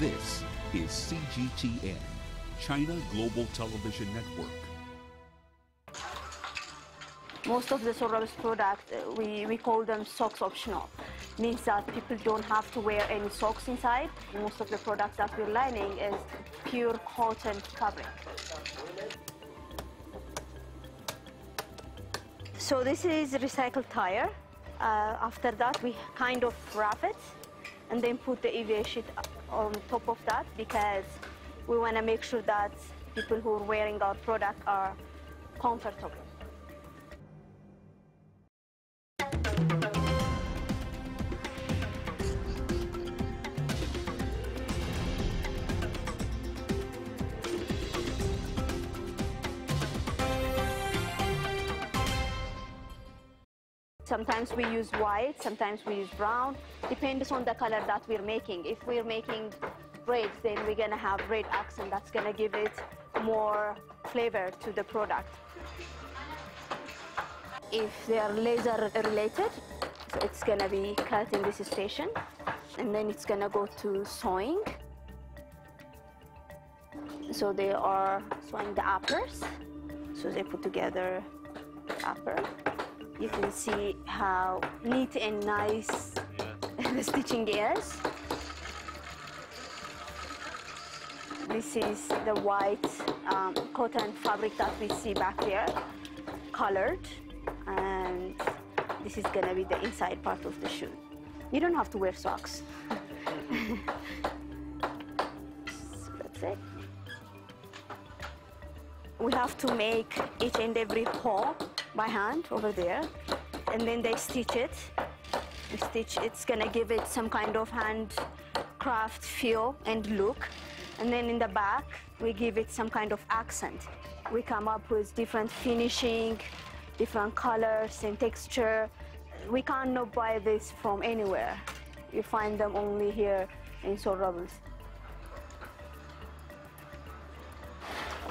This is CGTN, China Global Television Network. Most of the Sorrells products, we call them socks optional. Means that people don't have to wear any socks inside. Most of the products that we're lining is pure cotton fabric. So this is recycled tire. After that, we kind of wrap it and then put the EVA sheet on top of that because we want to make sure that people who are wearing our product are comfortable. Sometimes we use white, sometimes we use brown. Depends on the color that we're making. If we're making red, then we're gonna have red accent. That's gonna give it more flavor to the product. If they are laser related, so it's gonna be cut in this station, and then it's gonna go to sewing. So they are sewing the uppers. So they put together the upper. You can see how neat and nice the stitching is. This is the white cotton fabric that we see back there, colored, and this is gonna be the inside part of the shoe. You don't have to wear socks. So that's it. We have to make each and every hole by hand over there, and then they stitch it. It's gonna give it some kind of handcraft feel and look. And then in the back, we give it some kind of accent. We come up with different finishing, different colors and texture. We cannot buy this from anywhere. You find them only here in Sorrells.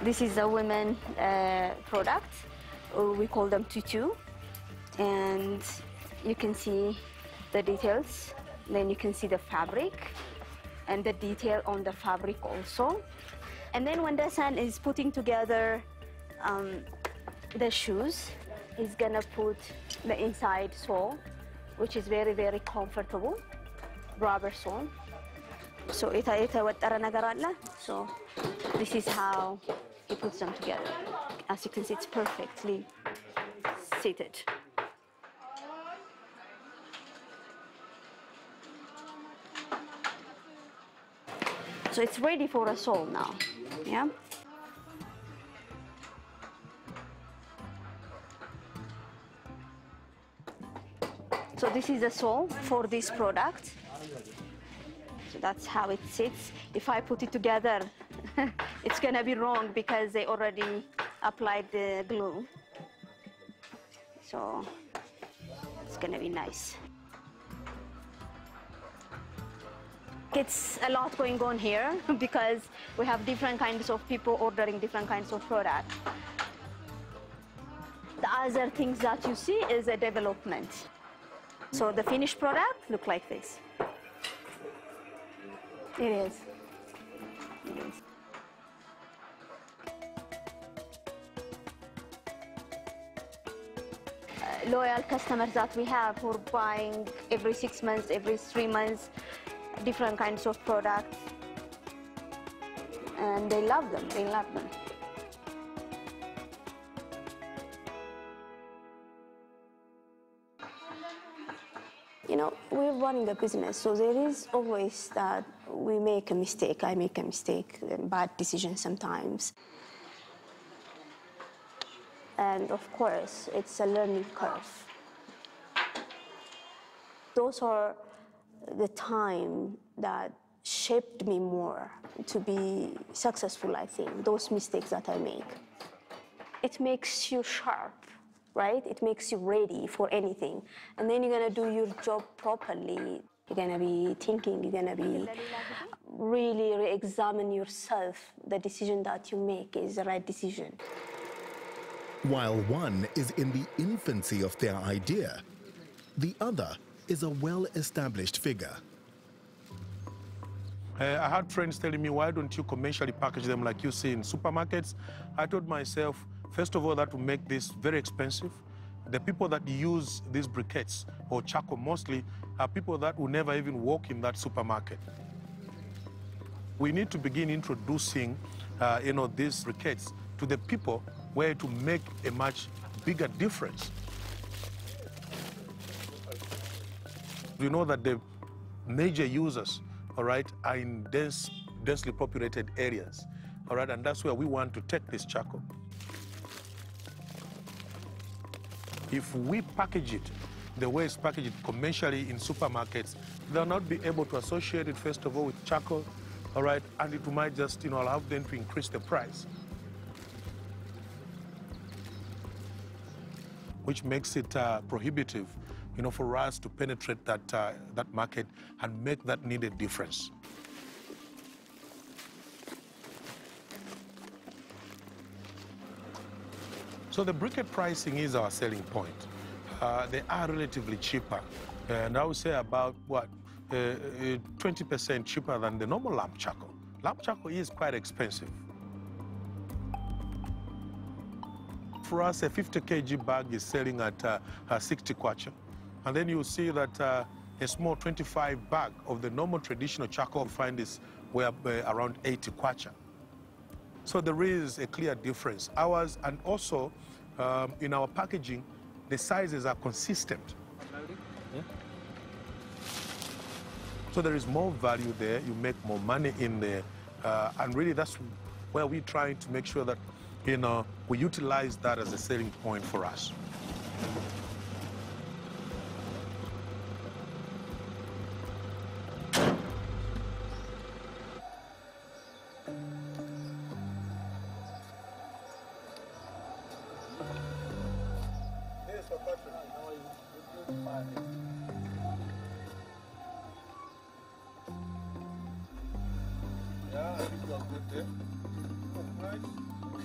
This is a women product. We call them Pt2, and you can see the details. Then you can see the fabric and the detail on the fabric also. And then when the son is putting together the shoes, he's gonna put the inside sole, which is very, very comfortable, rubber sole. So so this is how he puts them together. As you can see, it's perfectly seated. So it's ready for a sole now, yeah? So this is the sole for this product. So that's how it sits. If I put it together, it's gonna be wrong because they already applied the glue. So it's gonna be nice. It's a lot going on here because we have different kinds of people ordering different kinds of products. The other things that you see is a development. So the finished product look like this. It is. It is. Loyal customers that we have who are buying every 6 months, every 3 months, different kinds of products, and they love them. They love them. You know, we're running a business, so there is always that we make a mistake. I make a mistake, bad decisions sometimes. And of course, it's a learning curve. Those are the time that shaped me more to be successful, I think, those mistakes that I make. It makes you sharp, right? It makes you ready for anything. And then you're gonna do your job properly. You're gonna be thinking, you're gonna be really re-examine yourself. The decision that you make is the right decision. While one is in the infancy of their idea, the other is a well-established figure. I had friends telling me, why don't you commercially package them like you see in supermarkets? I told myself, first of all, that will make this very expensive. The people that use these briquettes or charcoal mostly are people that will never even walk in that supermarket. We need to begin introducing, these briquettes to the people where to make a much bigger difference. We know that the major users, all right, are in densely populated areas, all right, and that's where we want to take this charcoal. If we package it the way it's packaged commercially in supermarkets, they'll not be able to associate it, first of all, with charcoal, all right, and it might just, allow them to increase the price, which makes it prohibitive, for us to penetrate that market and make that needed difference. So the briquette pricing is our selling point. They are relatively cheaper, and I would say about, 20% cheaper than the normal lamp charcoal. Lamp charcoal is quite expensive. For us, a 50 kg bag is selling at 60 kwacha. And then you'll see that a small 25 bag of the normal traditional charcoal find is around 80 kwacha. So there is a clear difference. Ours, and also in our packaging, the sizes are consistent. Yeah? So there is more value there, you make more money in there, and really that's where we're trying to make sure that, we utilize that as a selling point for us.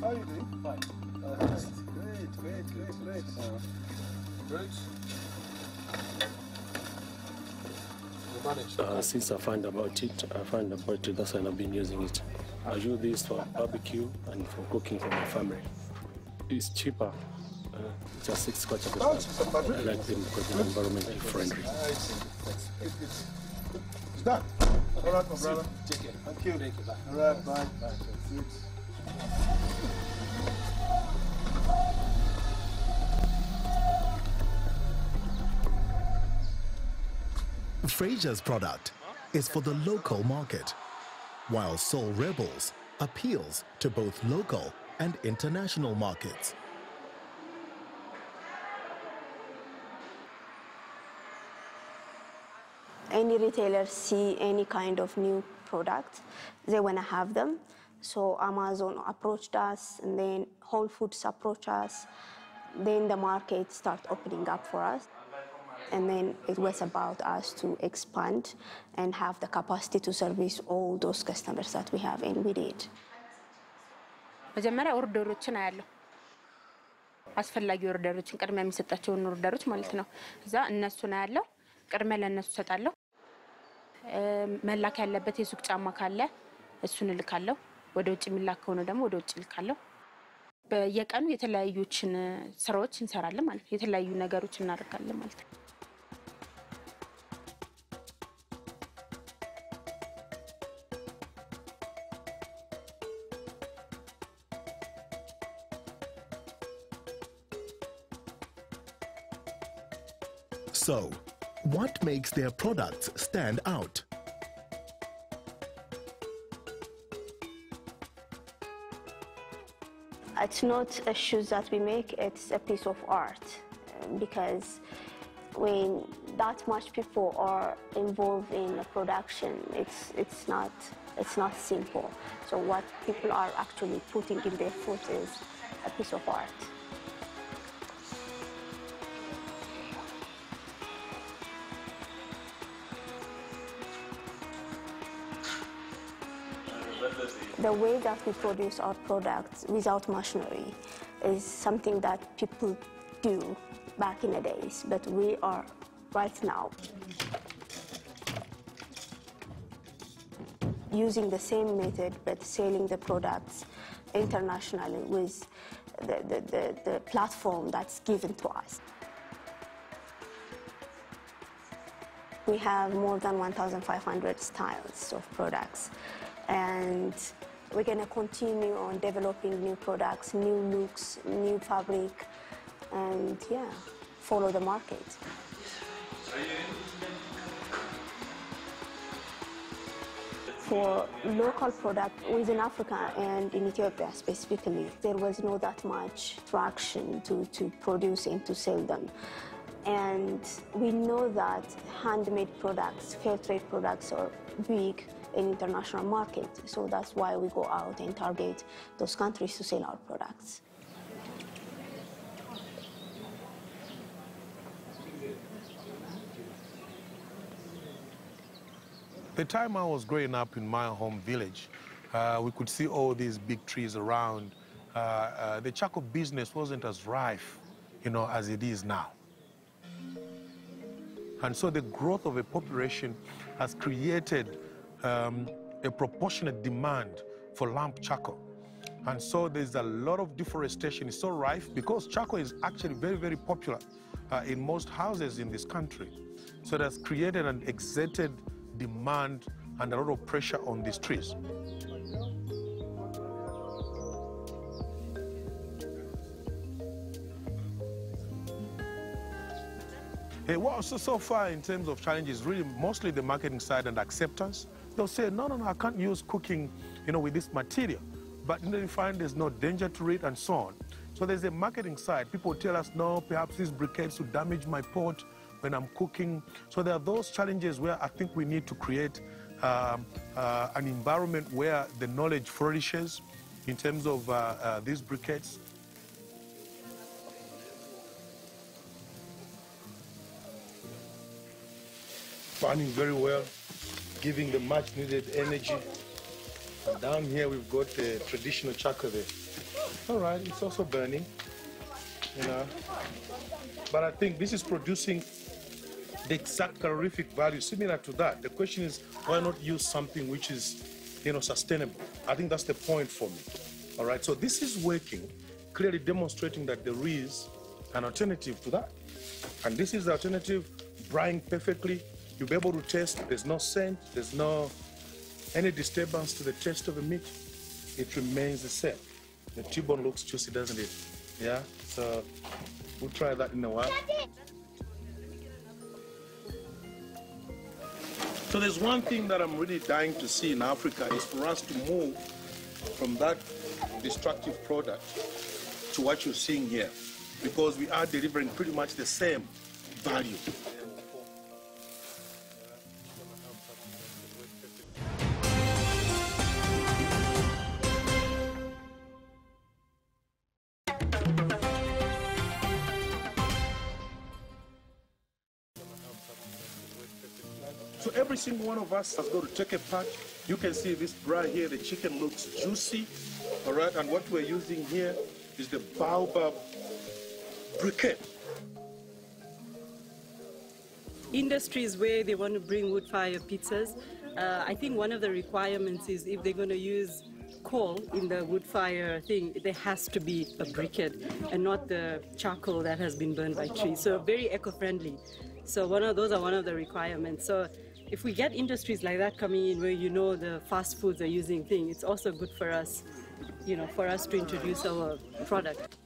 How are you doing? Fine. Great. Since I found about it, that's why I've been using it. I use this for barbecue and for cooking for my family. It's cheaper. Just 6 kwacha per bag. I like them because they're environmentally friendly. It's done. All right, my brother. Take care. Thank you. Thank you. Bye. All right, bye. Bye. Frazer's product is for the local market, while Soul Rebels appeals to both local and international markets. Any retailer see any kind of new product, they want to have them. So Amazon approached us, and then Whole Foods approached us. Then the market started opening up for us. And then it was about us to expand and have the capacity to service all those customers that we have, and we did. መጀመሪያ ኦርደሮችን አያለሁ አስፈላጊ ኦርደሮችን ቅድሚያ የሚሰጣቸውን ኦርደሮች ማለት ነው እዛ እነሱን አያለሁ ቅድሚያ ለነሱ ሰጣለሁ መላክ ያለበት የሱቅ ጫማ ካለ እሱን ልካለሁ ወደ ውጭ የሚላከው ነው ደግሞ ወደ ውጭ ልካለሁ በየቀኑ የተለያዩችን ስራዎች እንሰራለን ማለት ነው የተለያዩ ነገሮች እናደርጋለን ማለት ነው So, what makes their products stand out? It's not a shoes that we make, it's a piece of art. Because when that much people are involved in the production, it's not simple. So what people are actually putting in their foot is a piece of art. The way that we produce our products without machinery is something that people do back in the days, but we are right now. using the same method but selling the products internationally with the platform that's given to us. We have more than 1,500 styles of products, and we're going to continue on developing new products, new looks, new fabric, and yeah, follow the market. For local product within Africa and in Ethiopia specifically, there was not that much traction to produce and to sell them. And we know that handmade products, fair trade products are big in international market. So that's why we go out and target those countries to sell our products. The time I was growing up in my home village, we could see all these big trees around. The charcoal business wasn't as rife, as it is now. And so the growth of a population has created a proportionate demand for lamp charcoal. And so there's a lot of deforestation. It's so rife because charcoal is actually very, very popular in most houses in this country. So that's created and exerted demand and a lot of pressure on these trees. So far in terms of challenges, really mostly the marketing side and acceptance. They'll say, no, I can't use cooking, with this material. But they find there's no danger to it and so on. So there's a marketing side. People tell us, no, perhaps these briquettes will damage my pot when I'm cooking. So there are those challenges where I think we need to create an environment where the knowledge flourishes in terms of these briquettes. Burning very well, giving the much needed energy. And down here we've got the traditional charcoal there. All right, it's also burning, But I think this is producing the exact calorific value similar to that. The question is, why not use something which is, sustainable? I think that's the point for me. All right, so this is working, clearly demonstrating that there is an alternative to that. And this is the alternative, drying perfectly. You'll be able to taste, there's no scent, there's no any disturbance to the taste of the meat. It remains the same. The T-bone looks juicy, doesn't it? Yeah, so we'll try that in a while. So there's one thing that I'm really dying to see in Africa is for us to move from that destructive product to what you're seeing here, because we are delivering pretty much the same value. So every single one of us has got to take a part. You can see this right here, the chicken looks juicy, all right? And what we're using here is the baobab briquette. Industries where they want to bring wood fire pizzas, I think one of the requirements is if they're going to use coal in the wood fire thing, there has to be a briquette and not the charcoal that has been burned by trees. So very eco-friendly. So those are one of the requirements. So if we get industries like that coming in where the fast foods are using things, it's also good for us, for us to introduce our product.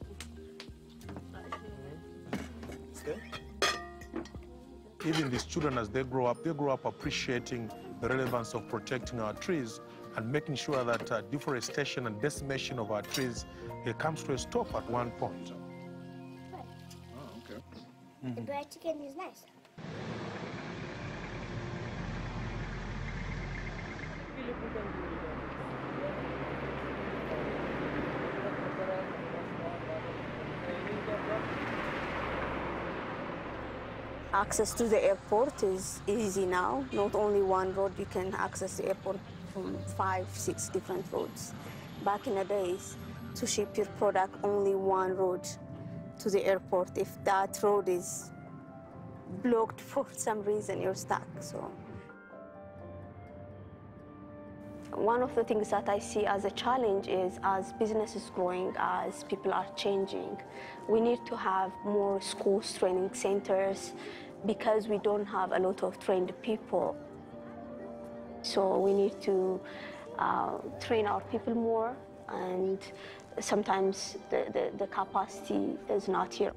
Even these children, as they grow up appreciating the relevance of protecting our trees and making sure that deforestation and decimation of our trees comes to a stop at one point. Oh, okay. The dried chicken is nice. Access to the airport is easy now. Not only one road, you can access the airport from 5, 6 different roads. Back in the days, to ship your product, only one road to the airport. If that road is blocked for some reason, you're stuck. So One of the things that I see as a challenge is as business is growing, as people are changing, we need to have more schools, training centers, because we don't have a lot of trained people. So we need to train our people more, and sometimes the capacity is not here.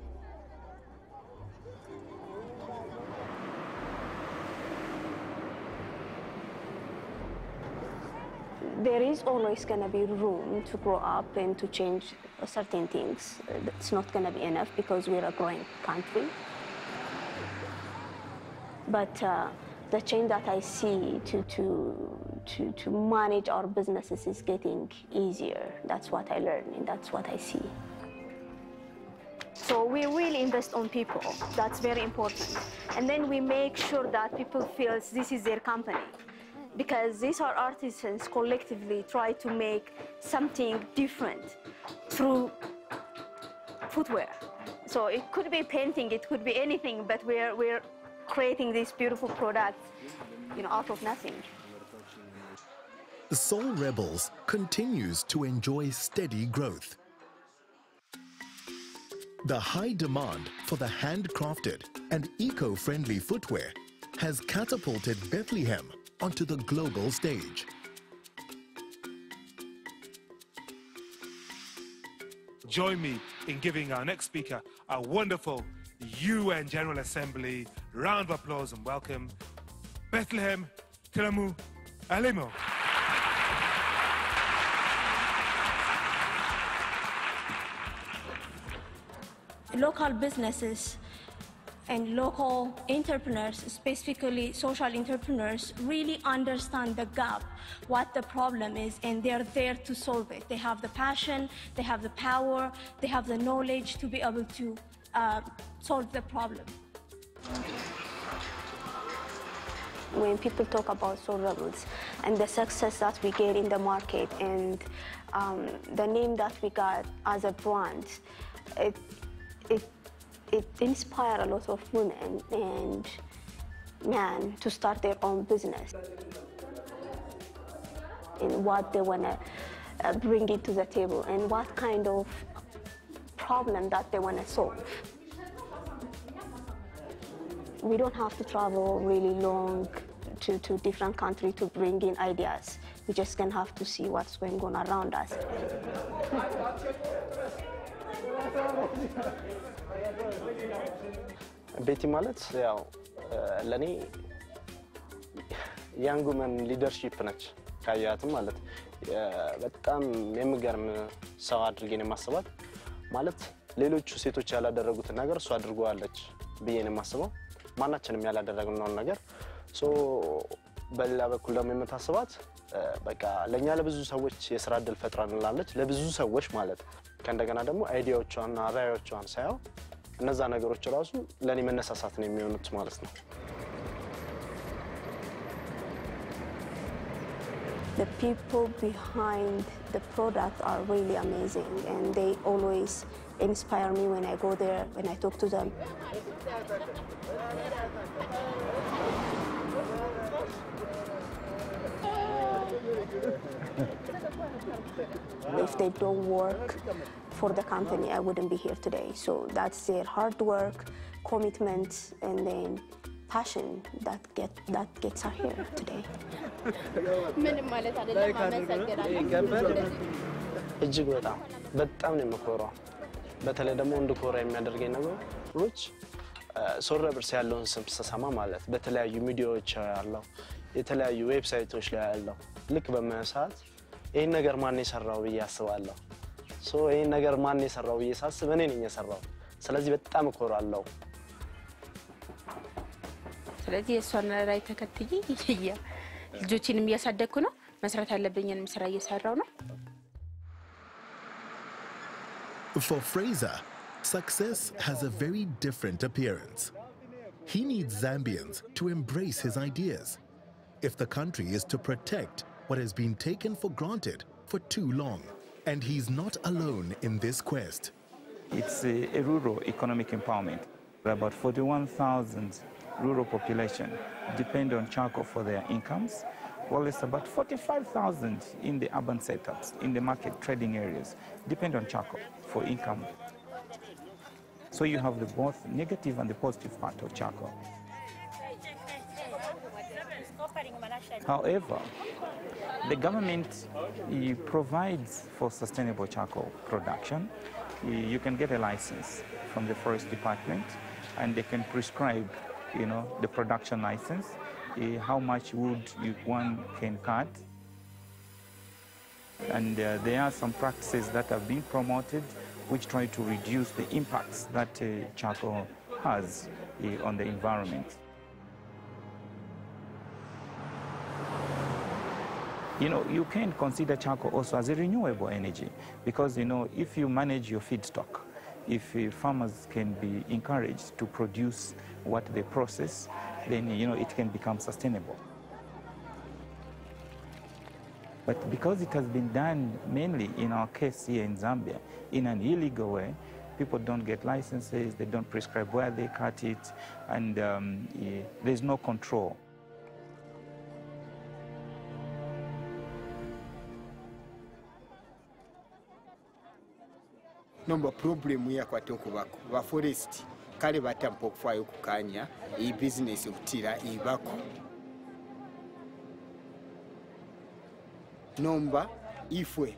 There is always going to be room to grow up and to change certain things. It's not going to be enough because we're a growing country. But the change that I see to manage our businesses is getting easier. That's what I learned, and that's what I see. So we really invest on people. That's very important. And then we make sure that people feel this is their company. Because these are artisans collectively try to make something different through footwear. So it could be painting, it could be anything, but we're creating these beautiful products, out of nothing. Soul Rebels continues to enjoy steady growth. The high demand for the handcrafted and eco-friendly footwear has catapulted Bethlehem onto the global stage. Join me in giving our next speaker a wonderful UN General Assembly round of applause and welcome Bethlehem, Alemu. Local businesses and local entrepreneurs, specifically social entrepreneurs, really understand the gap, what the problem is, and they're there to solve it. They have the passion, they have the power, they have the knowledge to be able to solve the problem. When people talk about Soul Rebels and the success that we get in the market and the name that we got as a brand, it inspires a lot of women and men to start their own business and what they want to bring it to the table and what kind of problem that they want to solve. We don't have to travel really long to different countries to bring in ideas. We just can have to see what's going on around us. ቤቲ ማለት ያው ለኔ ያንግ ውመን ሊደርሺፕ ነች ካያትም ማለት በጣም የሚገርም ሰው አድርጌ ነው ማስባት ማለት ሌሎቹ ሴቶች ያላደረጉት ነገር እሷ አድርጓለች ብዬ ነው ማስበው ማናችንም ያላደረግነው ነገር ሶ በላ በኩል ደግሞ የምታስባት በቃ ለኛ ለብዙ ሰዎች የሥራ ዕድል ፈጥራንላለች ለብዙ ሰዎች ማለት ከእንደገና ደግሞ አይዲያዎቿና ራዕዮቿን ሳይው እነዛ ነገሮች ራሱ ለኔ መነሳሳት ነው የሚሆኑት ማለት ነው The people behind the product are really amazing and they always inspire me when I go there, when I talk to them. If they don't work for the company, I wouldn't be here today. So that's their hard work, commitment, and then passion that gets her here today. እጅግ በጣም ነው የምኮራው በተለይ ደግሞ እንድኮራ የሚያደርገኝ ነገሮች ሶል ሬበልስ ያለውን ስም ስሰማ ማለት በተለያዩ ሚዲያዎች ያለው የተለያዩ ዌብሳይቶች ላይ ያለው ልክ በመሳት ይሄን ነገር ማን የሰራው ብዬ አስባለሁ ሶ ይሄን ነገር ማን የሰራው ብዬ ሳስብ እኔ ነኝ የሰራው ስለዚህ በጣም እኮራለሁ ስለዚህ እሷን ራይ ተከትዬ ልጆችንም ያሳደግኩ ነው መስራት ያለብኝንም ስራ እየሰራው ነው For Frazer, success has a very different appearance. He needs Zambians to embrace his ideas if the country is to protect what has been taken for granted for too long. And he's not alone in this quest. It's a rural economic empowerment. About 41,000 rural population depend on charcoal for their incomes. Well, it's about 45,000 in the urban setups, in the market trading areas, depend on charcoal for income. So you have the both negative and the positive part of charcoal. However, the government provides for sustainable charcoal production. You can get a license from the forest department, and they can prescribe, the production license, how much wood one can cut. And there are some practices that have been promoted which try to reduce the impacts that charcoal has on the environment. You can consider charcoal also as a renewable energy because, if you manage your feedstock, if farmers can be encouraged to produce what they process, then, it can become sustainable. But because it has been done mainly in our case here in Zambia in an illegal way, people don't get licenses, they don't prescribe where they cut it, and there's no control. Nomba problem ya kwa toko bako ba forest kale batampa okufayo kukanya iyi business okutira ibako nomba ifwe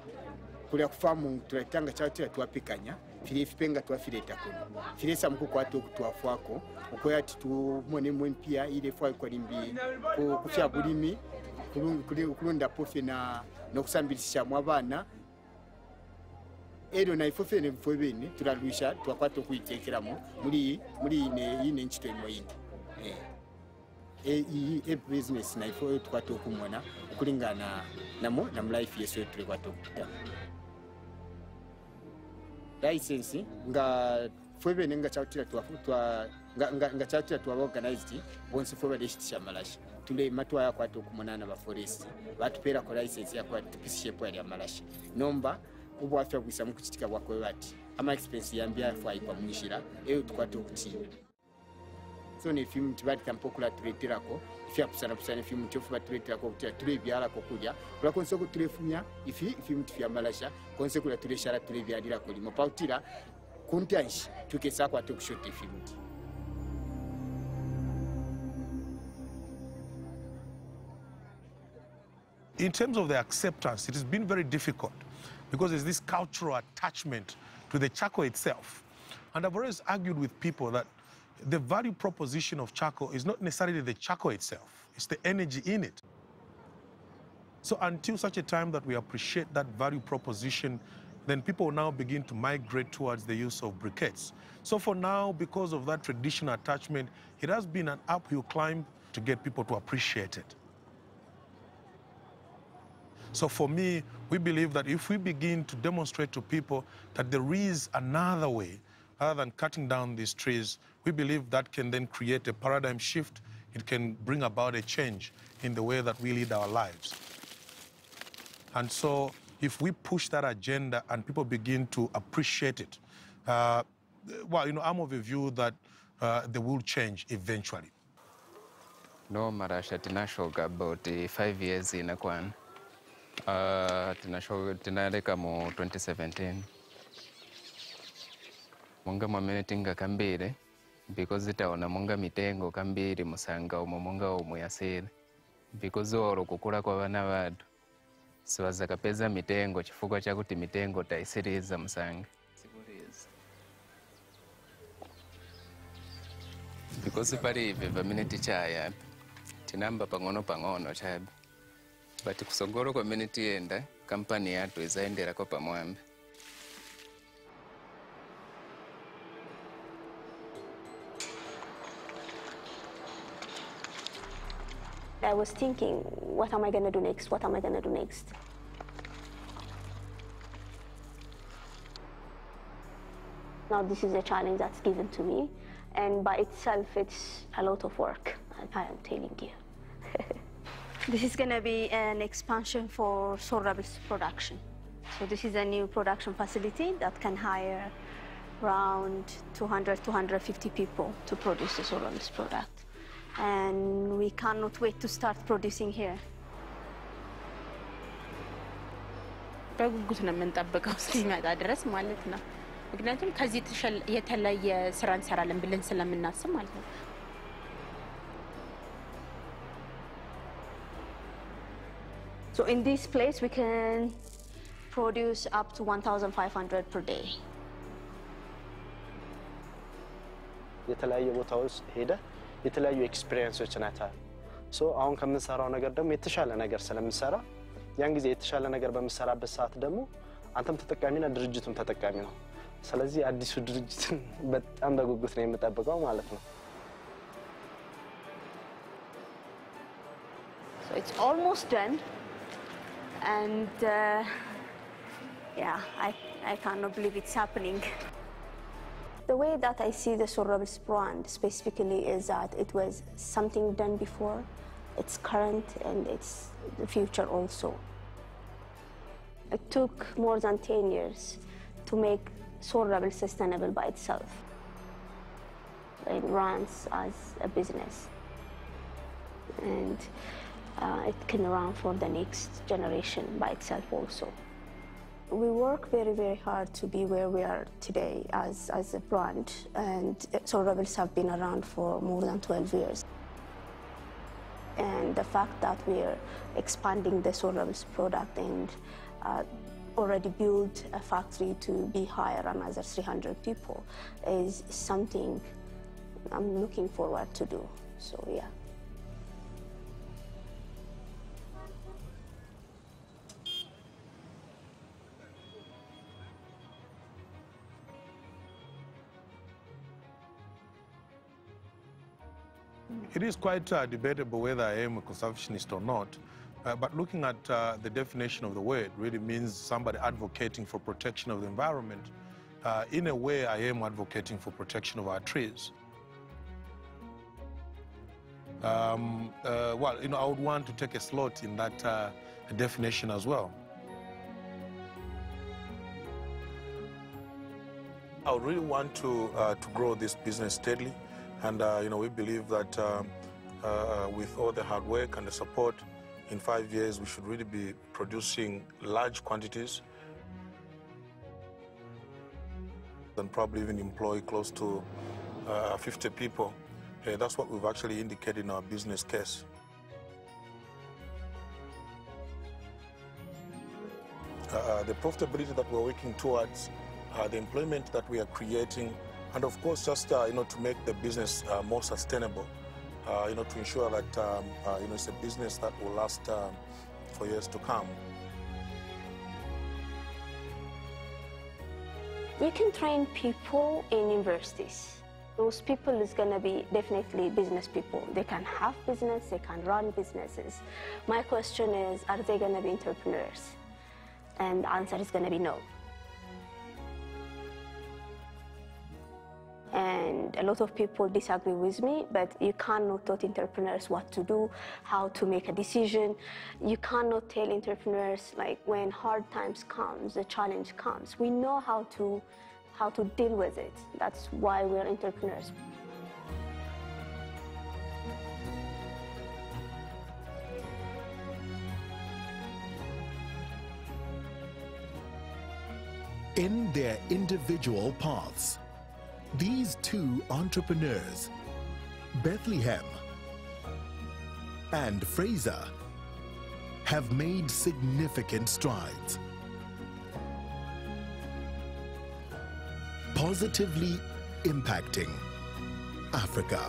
kula kufamu tuletanga chatira twapikanya file fipenga twafileta kono file samuko kwa toko twafwako okoya titu mone mpia ile fwa kwa limbi kufya bulimi kulunda pofe na nokusambilisha mwabana ero na ifofe ne bene turalusha twakwata kuyitekeramo muri ine nchito imoyindi business na ifo twakwata kumona ukulingana namo na life yeso twakwata kuta license nga fwebene nga chatira nga chatira twa organized bonse fwe badeshitisha malashi tule matwa ya kwata kumona na ba forest batupera ko license ya kwata pishepo ya malashi nomba ubwafya bwisa mukuchitika bwakwe bati ama expense yambya fwa ipa mwishira tukwata okuti so ne film tibati kampokula tuleterako ifya pusana film chofu batuleterako okuti tule byala kokulya kula konse ko tulefunya film tifya malasha konse kula tuleshara tule byalira ko limo pautira kuntanshi tukesa kwa tokushoti film. In terms of the acceptance, it has been very difficult because there's this cultural attachment to the charcoal itself. And I've always argued with people that the value proposition of charcoal is not necessarily the charcoal itself, it's the energy in it. So until such a time that we appreciate that value proposition, then people now begin to migrate towards the use of briquettes. So for now, because of that traditional attachment, it has been an uphill climb to get people to appreciate it. So for me, we believe that if we begin to demonstrate to people that there is another way other than cutting down these trees, we believe that can then create a paradigm shift. It can bring about a change in the way that we lead our lives. And so if we push that agenda and people begin to appreciate it, I'm of a view that they will change eventually. No, Marasha Tinasho about 5 years in Akwan. Tinaleka mo 2017. Munga mamenetinga kambire because itaona munga mitengo kambiri musanga munga omuyasire because oro kukula kwa bana badu sibaza kapeza mitengo chifuko chakuti mitengo taisiriza musanga because pari ive vaminiti chaya tinamba pangono chabe but kusogoro community enda company yatu izaendera kwa pamwambe. I was thinking, what am I going to do next? What am I going to do next? Now this is a challenge that's given to me, and by itself it's a lot of work, I am telling you. This is going to be an expansion for Sorabis production. So this is a new production facility that can hire around 200, 250 people to produce the Sorabis product. And we cannot wait to start producing here. በጉጉት ነው የምንጠብቀው እስኪመጣ ድረስ ማለት ነው። ምክንያቱም ከዚህ የተለየ ስራ እንሰራለን ብለን ስለምናስብ ማለት ነው። So in this place we can produce up to 1,500 per day. የተለያየ ቦታዎች ሄደ የተለያዩ ኤክስፒሪየንሶችን አይተሃል። አሁን ከምንሰራው ነገር ደግሞ የተሻለ ነገር ስለምንሰራ ያን ጊዜ የተሻለ ነገር በመሰራበት ሰዓት ደግሞ አንተም ተጠቃሚና ድርጅቱም ተጠቃሚ ነው። ስለዚህ አዲሱ ድርጅትን በጣም በጉጉት ነው የምጠብቀው ማለት ነው። So it's almost done, and yeah, I cannot believe it's happening. The way that I see the Soul Rebels brand specifically is that it was something done before, it's current, and it's the future also. It took more than 10 years to make Soul Rebels sustainable by itself. It runs as a business, and it can run for the next generation by itself also. We work very, very hard to be where we are today as a brand, and Soul Rebels have been around for more than 12 years. And the fact that we are expanding the Soul Rebels product and already built a factory to be hire another 300 people is something I'm looking forward to do. So yeah. It is quite debatable whether I am a conservationist or not, but looking at the definition of the word really means somebody advocating for protection of the environment. In a way, I am advocating for protection of our trees. Well, I would want to take a slot in that definition as well. I would really want to grow this business steadily. And, we believe that with all the hard work and the support, in 5 years, we should really be producing large quantities and probably even employ close to 50 people. That's what we've actually indicated in our business case. The profitability that we're working towards, the employment that we are creating, and of course, just to make the business more sustainable, to ensure that it's a business that will last for years to come. We can train people in universities. Those people is going to be definitely business people. They can have business, they can run businesses. My question is, are they going to be entrepreneurs? And the answer is going to be no. And a lot of people disagree with me, but you cannot tell entrepreneurs what to do, how to make a decision. You cannot tell entrepreneurs, like, when hard times comes, the challenge comes. We know how to deal with it. That's why we're entrepreneurs. In their individual paths, these two entrepreneurs, Bethlehem and Frazer, have made significant strides, positively impacting Africa.